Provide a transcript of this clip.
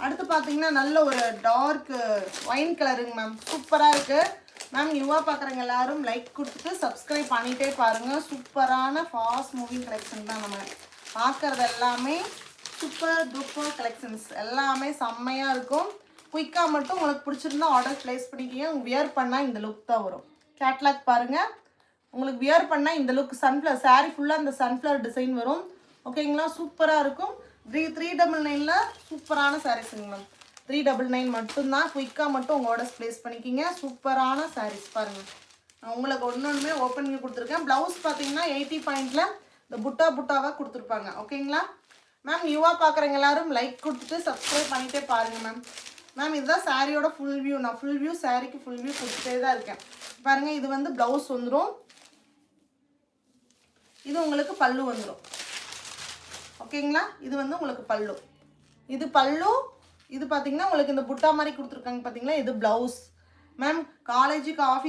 அடுத்து பார்த்தீங்கன்னா நல்ல ஒரு டார்க் ஒயின் கலருங்க மேம். சூப்பராக இருக்குது மேம். நியூவாக பார்க்குறவங்க எல்லாரும் லைக் கொடுத்துட்டு சப்ஸ்கிரைப் பண்ணிகிட்டே பாருங்கள். சூப்பரான ஃபாஸ்ட் மூவிங் கலெக்ஷன் தான் நம்ம பார்க்குறது எல்லாமே. சூப்பர் டூப்பர் கலெக்ஷன்ஸ் எல்லாமே செம்மையாக இருக்கும். குயிக்காக மட்டும் உங்களுக்கு பிடிச்சிருந்தா ஆர்டர் ப்ளேஸ் பண்ணிக்கிங்க. வியர் பண்ணால் இந்த லுக் தான் வரும். கேட்லாக் பாருங்கள். உங்களுக்கு வியர் பண்ணால் இந்த லுக் சன்ஃப்ளவர் சாரீ ஃபுல்லாக அந்த சன்ஃப்ளவர் டிசைன் வரும். ஓகேங்களா? சூப்பராக இருக்கும். 399ல் சூப்பரான சாரீஸுங்க மேம். 399 மட்டும்தான். குயிக்காக மட்டும் உங்கள் ஆர்டர்ஸ் ப்ளேஸ் பண்ணிக்கிங்க. சூப்பரான சாரீஸ் பாருங்கள். நான் உங்களுக்கு ஒன்றுமே ஓப்பன் பண்ணி கொடுத்துருக்கேன். ப்ளவுஸ் பார்த்தீங்கன்னா 80 பாயிண்டில் இந்த புட்டாவாக கொடுத்துருப்பாங்க. ஓகேங்களா மேம்? நியூவாக பார்க்குறவங்க எல்லாரும் லைக் கொடுத்துட்டு சப்ஸ்கிரைப் பண்ணிகிட்டே பாருங்கள் மேம். மேம் இதுதான் சாரியோட ஃபுல் வியூ. நான் ஃபுல் வியூ சாரிக்கு ஃபுல் வியூ கொடுத்துட்டே தான் இருக்கேன் பாருங்கள். இது வந்து ப்ளவுஸ் வந்துடும். இது உங்களுக்கு பல்லு வந்துடும். ஓகேங்களா? இது வந்து உங்களுக்கு பல்லு. இது பல்லு. இது பார்த்தீங்கன்னா உங்களுக்கு இந்த புட்டா மாதிரி கொடுத்துருக்காங்க பார்த்தீங்களா? இது ப்ளவுஸ் மேம். காலேஜுக்கு ஆஃபீஸ்